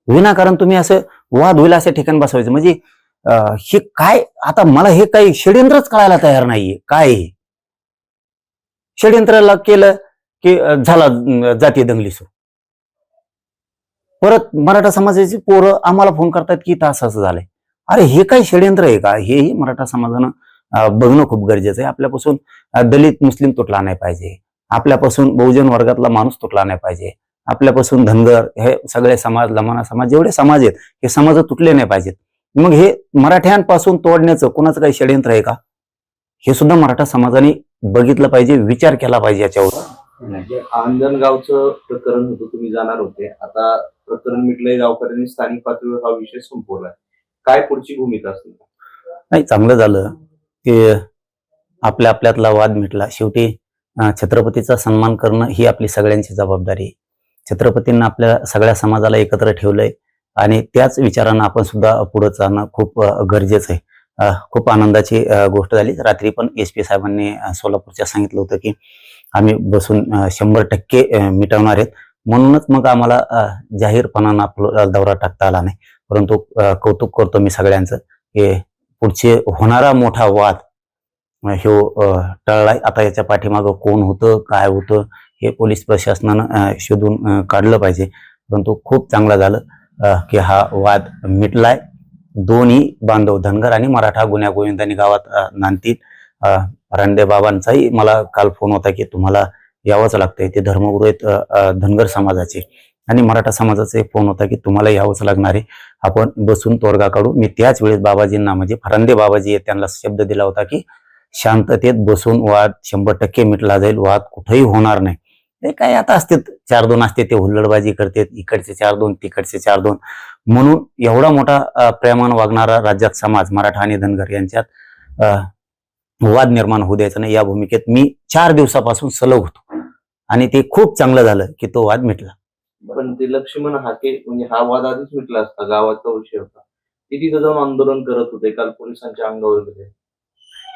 विनाकारण तुम्ही असं वाद होईल अशा ठिकाणी बसवायचं म्हणजे हे काय आता मला हे काही षड्यंत्रच कळायला तयार नाहीये. काय आहे? षड्यंत्राला केलं की झाला जातीय दंगली सुरू. परत मराठा समाजाची पोरं आम्हाला फोन करतात की तास असं झालंय. अरे हे काय षड्यंत्र आहे का? हेही मराठा समाजानं बघणं खूप गरजेचं आहे. आपल्यापासून दलित मुस्लिम तुटला नाही पाहिजे. आपल्यापासून बहुजन वर्गातला माणूस तुटला नाही पाहिजे. आपल्यापासून धनगर हे सगळे समाज, लमाना समाज जेवढे समाज आहेत हे समाज तुटले नाही पाहिजेत. मग हे मराठ्यांपासून तोडण्याचं कोणाचं काही षड्यंत्र आहे का? हे सुद्धा मराठा समाजाने बघितलं पाहिजे, विचार केला पाहिजे याच्यावर. म्हणजे अंजनगावचं प्रकरण होतं, तुम्ही जाणार होते. आता प्रकरण मिटलंय, गावकऱ्यांनी स्थानिक पातळीवर हा विषय संपवलाय. काय पुढची भूमिका असेल? नाही, चांगलं झालं की आपल्या आपल्यातला वाद मिटला. शेवटी छत्रपतीचा सन्मान करणं ही आपली सगळ्यांची जबाबदारी आहे. छत्रपतींना आपल्या सगळ्या समाजाला एकत्र ठेवलंय आणि त्याच विचारानं आपण सुद्धा पुढे जाणं खूप गरजेचं आहे. खूप आनंदाची गोष्ट झाली. रात्री पण SP साहेबांनी सोलापूरच्या सांगितलं होतं की आम्ही बसून 100% मिटवणार आहेत. म्हणूनच मग आम्हाला जाहीरपणानं आपला दौरा टाकता आला नाही. परंतु कौतुक करतो मी सगळ्यांचं की पुढचे होणारा मोठा वाद टळलाय. आता याच्या पाठीमागं कोण होतं, काय होतं हे पोलीस प्रशासनानं शोधून काढलं पाहिजे. परंतु खूप चांगलं झालं की हा वाद मिटलाय. दोन्ही बांधव धनगर आणि मराठा गुन्ह्या गोविंदांनी गावात नांदतील. रांडे बाबांचाही मला काल फोन होता की तुम्हाला यावंच लागतंय. ते धर्मगुरू आहेत धनगर समाजाचे, आणि मराठा समाजाचा फोन होता की तुम्हाला यावंच लागणार आहे. आपण बसून तोडगा काढू. मी त्याच वेळेस बाबाजींना म्हणजे फरांदे बाबाजी आहेत त्यांना शब्द दिला होता की शांततेत बसून वाद 100% मिटला जाईल. वाद कुठेही होणार नाही. ते काय आता असते 4-2 असते, ते हुल्लडबाजी करतात, इकडचे 4-2 तिकडचे 4-2. म्हणून एवढा मोठा प्रेमानं वागणारा राज्यात समाज मराठा आणि धनगर यांच्यात वाद निर्माण होऊ द्यायचा नाही या भूमिकेत मी 4 दिवसापासून सलग होतो, आणि ते खूप चांगलं झालं की तो वाद मिटला. पण ते लक्ष्मण हाके म्हणजे हा वाद आधीच मिटला असता, गावाचा विषय होता. ते तिथं जाऊन आंदोलन करत होते, काल पोलिसांच्या अंगावर गेले.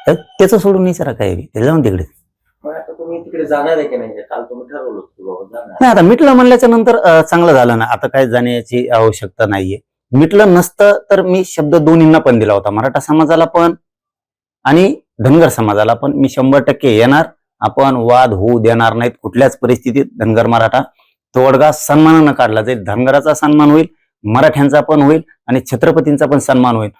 त्याचं सोडून विचारा काय ते जाऊन तिकडे. आता तुम्ही तिकडे जाणार आहे की नाही? काल तुम्ही ठरवलं होतं जाणार. नाही, आता मिटलं म्हणल्याच्या नंतर चांगलं झालं ना. आता काय जाण्याची आवश्यकता नाहीये. मिटलं नसतं तर मी शब्द दोन्हींना पण दिला होता, मराठा समाजाला पण आणि धनगर समाजाला पण. मी 100% येणार. आपण वाद होऊ देणार नाहीत कुठल्याच परिस्थितीत. धनगर मराठा तोडगा सन्मानानं काढला जाईल. धनगराचा सन्मान होईल, मराठ्यांचा पण होईल आणि छत्रपतींचा पण सन्मान होईल.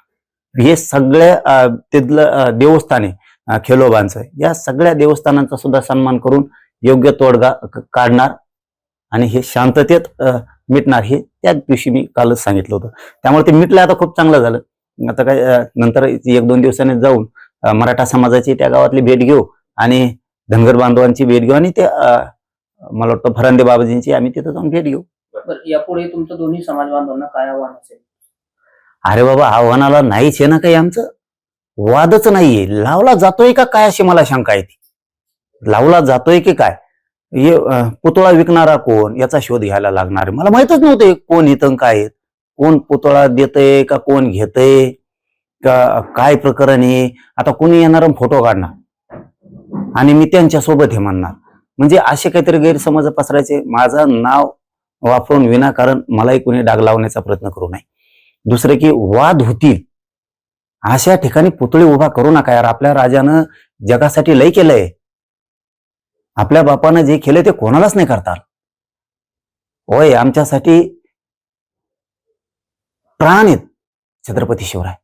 हे सगळ्या तिथलं देवस्थान आहे खेलोबांचं, या सगळ्या देवस्थानांचा सुद्धा सन्मान करून योग्य तोडगा काढणार आणि हे शांततेत मिटणार. हे त्याच दिवशी मी कालच सांगितलं होतं. त्यामुळे ते मिटलं. आता खूप चांगलं झालं. आता काय नंतर 1-2 दिवसांनी जाऊन मराठा समाजाची त्या गावातली भेट घेऊ आणि धनगर बांधवांची भेट घेऊ आणि ते मला वाटतं फरांदे बाबाजींची आम्ही तिथं जाऊन भेट घेऊ. यापुढे तुमचं दोन्ही समाज बांधवांना काय आव्हान असेल? अरे बाबा, आव्हानाला नाहीच आहे ना काही. आमचं वादच नाहीये. लावला जातोय का काय अशी मला शंका आहे. ती लावला जातोय की काय? हे पुतळा विकणारा कोण याचा शोध घ्यायला लागणार. मला माहितच नव्हते कोण इथं काय आहेत, कोण पुतळा देतय का कोण घेतय का काय प्रकरण आहे. आता कोणी येणार फोटो काढणार आणि मी त्यांच्या सोबत हे म्हणणार, म्हणजे असे काहीतरी गैरसमज पसरायचे. माझं नाव वापरून विनाकारण मलाही कोणी डाग लावण्याचा प्रयत्न करू नये. दुसरे की वाद होतील अशा ठिकाणी पुतळे उभा करू नका यार. आपल्या राजानं जगासाठी लय केलंय. आपल्या बापानं जे केलंय ते कोणालाच नाही करता. होय, आमच्यासाठी प्राण आहेत छत्रपती शिवराय.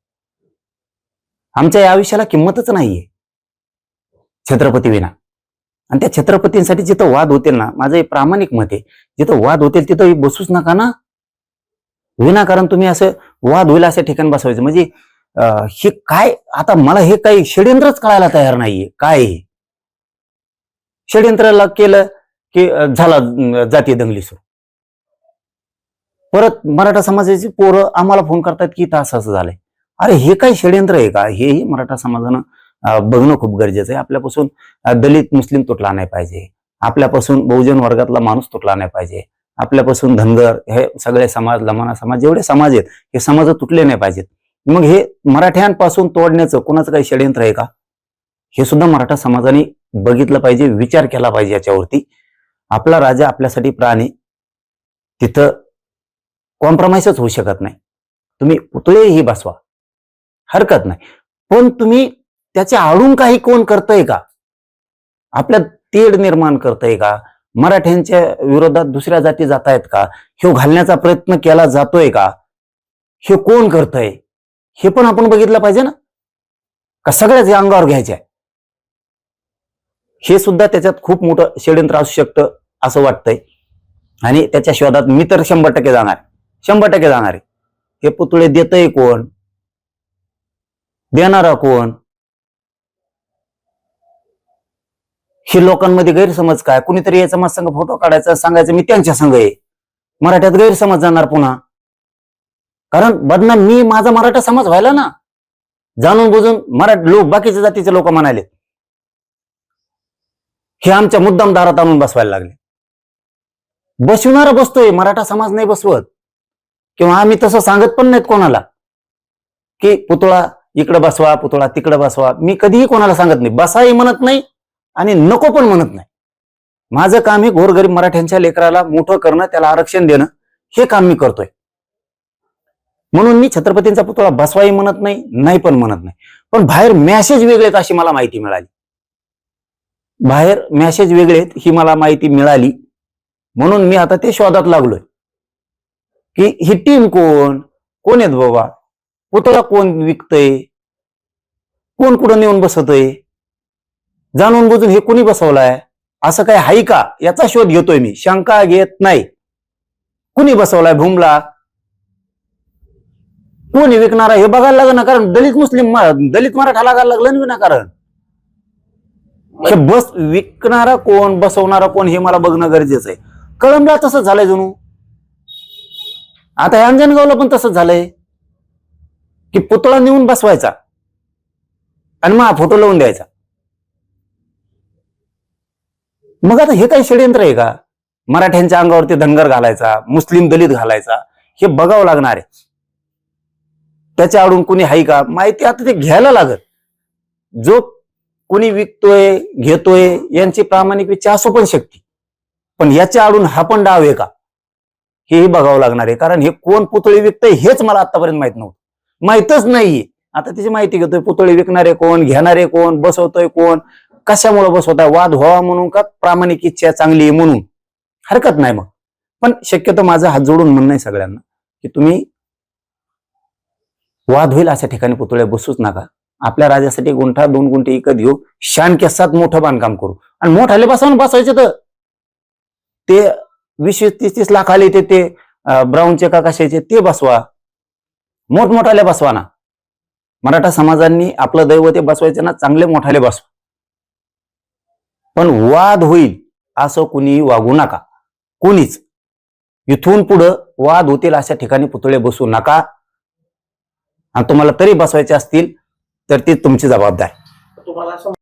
आमच्या या आयुष्याला किंमतच नाहीये छत्रपती विना. आणि त्या छत्रपतींसाठी जिथं वाद होतील ना, माझं हे प्रामाणिक मत आहे, जिथं वाद होतील तिथं बसूच नका ना. विनाकारण तुम्ही असं वाद होईल अशा ठिकाणी बसवायचं म्हणजे हे काय आता मला हे काही षड्यंत्रच कळायला तयार नाहीये. काय षड्यंत्राला केलं की झाला जातीय दंगली सुरू. परत मराठा समाजाची पोरं आम्हाला फोन करतात की तास असं झालंय. अरे हे काय षड्यंत्र आहे का? हेही मराठा समाजानं बघणं खूप गरजेचं आहे. आपल्यापासून दलित मुस्लिम तुटला नाही पाहिजे. आपल्यापासून बहुजन वर्गातला माणूस तुटला नाही पाहिजे. आपल्यापासून धनगर हे सगळे समाज, लमाना समाज जेवढे समाज आहेत हे समाज तुटले नाही पाहिजेत. मग हे मराठ्यांपासून तोडण्याचं कोणाचं काही षड्यंत्र आहे का? हे सुद्धा मराठा समाजाने बघितलं पाहिजे, विचार केला पाहिजे याच्यावरती. आपला राजा आपल्यासाठी प्राण आहे. तिथं कॉम्प्रोमाइजच होऊ शकत नाही. तुम्ही पुतळेही बसवा, हरकत नाही, पण तुम्ही त्याच्या आडून काही कोण करतंय का? आपल्यात तेढ निर्माण करतंय का? मराठ्यांच्या विरोधात दुसऱ्या जाती जात आहेत का? हे घालण्याचा प्रयत्न केला जातोय का? हे कोण करतंय हे पण आपण बघितलं पाहिजे ना, का सगळ्याच या अंगावर घ्यायचे आहे? हे सुद्धा त्याच्यात खूप मोठं षड्यंत्र असू शकतं असं वाटतंय. आणि त्याच्या शोधात मी तर 100% जाणार, 100% जाणार आहे. हे पुतळे देतय कोण? देणारा कोण? हे लोकांमध्ये गैरसमज काय? कुणीतरी याचा माझ संघ फोटो काढायचा, सांगायचं मी त्यांच्या संघ आहे. मराठ्यात गैरसमज जाणार पुन्हा. कारण बदनाम मी माझा मराठा समाज व्हायला ना, जाणून बुजून लोक बाकीच्या जातीचे लोक म्हणाले हे आमच्या मुद्दाम दारात आणून बसवायला लागले. बसवणारा बसतोय, मराठा समाज नाही बसवत. किंवा आम्ही तसं सांगत पण नाहीत कोणाला की पुतळा इकडे बसवा, पुतळा तिकडे बसवा. मी कधीही कोणाला सांगत नाही, बसाही म्हणत नाही आणि नको पण म्हणत नाही. माझं काम हे गोरगरीब मराठ्यांच्या लेकराला मोठं करणं, त्याला आरक्षण देणं, हे काम मी करतोय. म्हणून मी छत्रपतींचा पुतळा बसवाही म्हणत नाही, नाही पण म्हणत नाही. पण बाहेर मॅसेज वेगळेत अशी मला माहिती मिळाली. बाहेर मॅसेज वेगळेत ही मला माहिती मिळाली. म्हणून मी आता ते शोधात लागलोय की ही टीम कोण आहेत बाबा? पुतळा कोण विकतय? कोण कुठं नेऊन बसवतय? जाणून बुजून हे कुणी बसवलाय? असं काय हाय का याचा शोध घेतोय मी, शंका घेत नाही. कुणी बसवलाय भूमला? कोणी विकणारा हे बघायला लागलं ना, कारण दलित मराठा लागायला लागलं ना विनाकारण. हे बस विकणारा कोण, बसवणारा कोण हे मला बघणं गरजेचं आहे. कळंबला तसंच झालंय जणू, आता अंजनगावला पण तसंच झालंय की पुतळा नेऊन बसवायचा आणि मग फोटो लावून द्यायचा. मग आता हे काही षड्यंत्र आहे का? मराठ्यांच्या अंगावरती धनगर घालायचा, मुस्लिम दलित घालायचा, हे बघावं लागणार आहे. त्याच्या आडून कुणी हाय का माहिती आता ते घ्यायला लागत. जो कुणी विकतोय घेतोय यांची प्रामाणिक इच्छा असू पण शकते, पण याच्या आडून हा पण डाव आहे का हेही बघावं लागणार आहे. कारण हे कोण पुतळे विकतय हेच मला आतापर्यंत माहित नव्हतं, माहितच नाहीये. आता त्याची माहिती घेतोय. पुतळे विकणारे कोण, घेणारे कोण, बसवतोय कोण, कशामुळे बसवताय? वाद व्हावा म्हणून का प्रामाणिक इच्छा चांगली आहे म्हणून? हरकत नाही मग. पण शक्यतो माझं हात जोडून म्हणणं आहे सगळ्यांना की तुम्ही वाद होईल अशा ठिकाणी पुतळे बसूच नका. आपल्या राजासाठी गुंठा 2 गुंठे विकत घेऊ, शान केसात मोठं बांधकाम करू आणि मोठाले बसवायचे तर ते 20-30 लाख आले ते ब्राऊनचे का कशाचे ते बसवा, मोठमोठाले बसवा ना. मराठा समाजांनी आपलं दैवत बसवायचे ना, चांगले मोठाले बसवा. पण वाद होईल असं कुणी वागू नका, कोणीच. इथून पुढं वाद होतील अशा ठिकाणी पुतळे बसू नका. आणि तुम्हाला तरी बसवायचे असतील तर ती तुमची जबाबदारी. तुम्हाला असं